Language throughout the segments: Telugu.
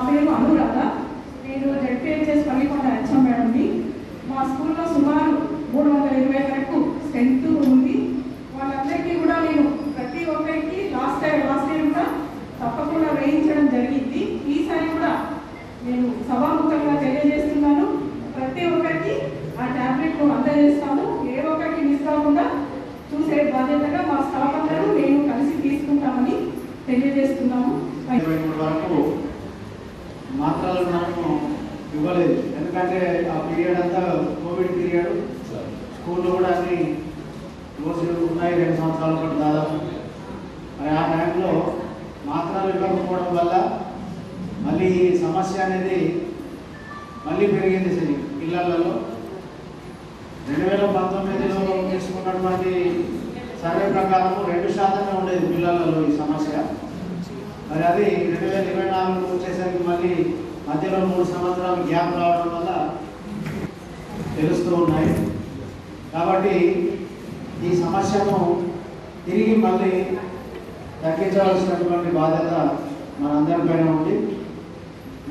పేరు అనురాధ. నేను జెడ్పీహెచ్ఎస్ పల్లికొండ హెచ్ఎం మేడంని. మా స్కూల్లో సుమారు 320 వరకు స్ట్రెంత్ ఉంది. వాళ్ళందరికీ కూడా నేను ప్రతి ఒక్కరికి లాస్ట్ ఇయర్ కూడా తప్పకుండా వేయించడం జరిగింది. ఈసారి కూడా నేను సభాముఖంగా తెలియజేస్తున్నాను, ప్రతి ఒక్కరికి ఆ ట్యాబ్లెట్లు అందజేస్తాను. ఏ ఒక్కరికి మిస్ కాకుండా చూసే బాధ్యతగా మా స్టాఫ్ అందరూ నేను కలిసి తీసుకుంటామని తెలియజేస్తున్నాము. వరకు మాత్రలు మనము ఇవ్వలేదు, ఎందుకంటే ఆ పీరియడ్ అంతా కోవిడ్ పీరియడ్. స్కూల్లో కూడా అన్ని రోజులు ఉన్నాయి, 2 సంవత్సరాల పాటు దాదాపు. మరి ఆ టైంలో మాత్రలు ఇవ్వకపోవడం వల్ల మళ్ళీ ఈ సమస్య అనేది మళ్ళీ పెరిగింది సరే పిల్లలలో. 2019లో తీసుకున్నటువంటి సర్వే ప్రకారం 2% ఉండేది పిల్లలలో ఈ సమస్య. మరి అది 2024 వచ్చేసరికి మళ్ళీ మధ్యలో 3 సంవత్సరాలు గ్యాప్ రావడం వల్ల తెలుస్తూ ఉన్నాయి. కాబట్టి ఈ సమస్యను తిరిగి మళ్ళీ తగ్గించవలసినటువంటి బాధ్యత మనందరిపైన ఉంది.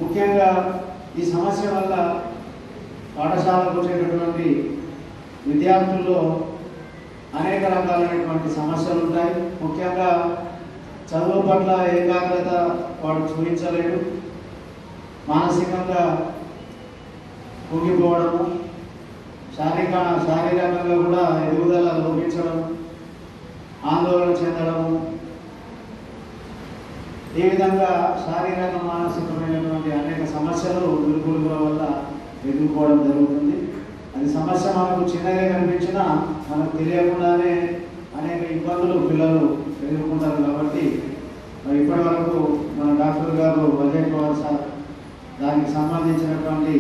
ముఖ్యంగా ఈ సమస్య వల్ల పాఠశాలకు వచ్చేటటువంటి విద్యార్థుల్లో అనేక రకాలైనటువంటి సమస్యలు ఉంటాయి. ముఖ్యంగా చదువు పట్ల ఏకాగ్రత వాడు చూపించలేడు, మానసికంగా కుంగిపోవడము, శారీరకంగా కూడా ఎదుగుదల లోపించడం, ఆందోళన చెందడము, ఈ విధంగా శారీరక మానసికమైనటువంటి అనేక సమస్యలు గురుకుల వల్ల ఎదుర్కోవడం జరుగుతుంది. అది సమస్య మనకు చిన్నగా కనిపించినా మనకు తెలియకుండానే అనేక ఇబ్బందులు పిల్లలు ఎదుర్కొంటారు. కాబట్టి ఇప్పటి వరకు మన డాక్టర్ గారు అజయ్ పవార్ సార్ దానికి సంబంధించినటువంటి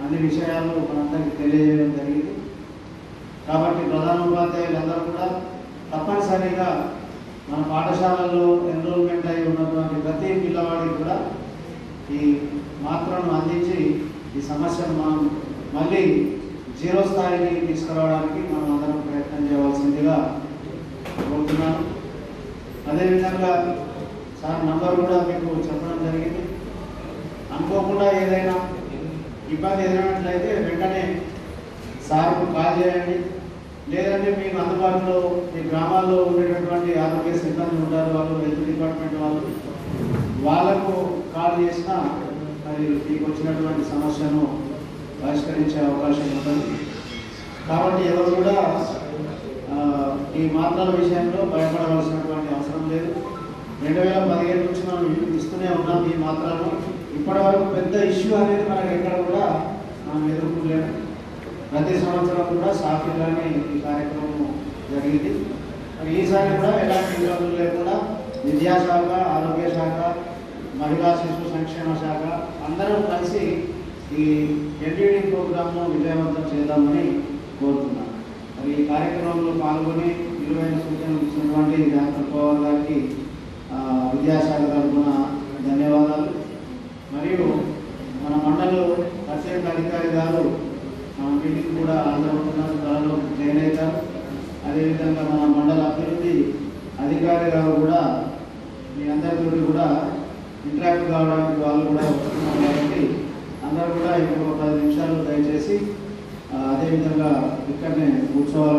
అన్ని విషయాలు మనందరికీ తెలియజేయడం జరిగింది. కాబట్టి ప్రధానోపాధ్యాయులందరూ కూడా తప్పనిసరిగా మన పాఠశాలలో ఎన్రోల్మెంట్ అయి ఉన్నటువంటి ప్రతి పిల్లవాడికి కూడా ఈ మాత్రను అందించి ఈ సమస్యను మనం మళ్ళీ 0 స్థాయికి తీసుకురావడానికి మనం అందరం ప్రయత్నం చేయవలసిందిగా కోరుతున్నాను. అదేవిధంగా సార్ నంబర్ కూడా మీకు చెప్పడం జరిగింది. అనుకోకుండా ఏదైనా ఇబ్బంది ఎదురైనట్లయితే వెంటనే సార్కు కాల్ చేయండి. లేదంటే మీకు అందుబాటులో మీ గ్రామాల్లో ఉండేటటువంటి ఆరోగ్య సిబ్బంది ఉంటారు, వాళ్ళు హెల్త్ డిపార్ట్మెంట్ వాళ్ళకు కాల్ చేసినా మరి మీకు వచ్చినటువంటి సమస్యను పరిష్కరించే అవకాశం ఉంటుంది. కాబట్టి ఎవరు కూడా ఈ మాత్రల విషయంలో భయపడవలసినటువంటి అవసరం లేదు. 2015 నుంచి మనం ఇస్తూనే ఉన్నాం ఈ మాత్రలను. ఇప్పటి వరకు పెద్ద ఇష్యూ అనేది మనకి ఎక్కడ కూడా మనం ఎదుర్కోలేము. ప్రతి సంవత్సరం కూడా సాఫీగానే ఈ కార్యక్రమం జరిగింది. మరి ఈసారి కూడా ఎలాంటి ఇబ్బందులు లేకుండా విద్యాశాఖ, ఆరోగ్య శాఖ, మహిళా శిశు సంక్షేమ శాఖ అందరం కలిసి ఈ ఎల్ఈడి ప్రోగ్రామ్ను విజయవంతం చేద్దామని కోరుతున్నాను. మరి ఈ కార్యక్రమంలో పాల్గొని విలువైన సూచనలు ఇచ్చినటువంటి డాక్టర్ పవార్ గారికి విద్యాశాఖ తరఫున ధన్యవాదాలు. మరియు మన మండల ప్రత్యేక అధికారి గారు మీటింగ్ కూడా హాజరవుతున్నారు, త్వరలో జాయిన్ అవుతారు. అదేవిధంగా మన మండల అభివృద్ధి అధికారి గారు కూడా మీ అందరితో కూడా ఇంటరాక్ట్ కావడానికి వాళ్ళు కూడా వస్తున్నారు. కాబట్టి అందరూ కూడా ఇంకొక 10 నిమిషాలు దయచేసి అదేవిధంగా ఇక్కడనే కూర్చోవాలి.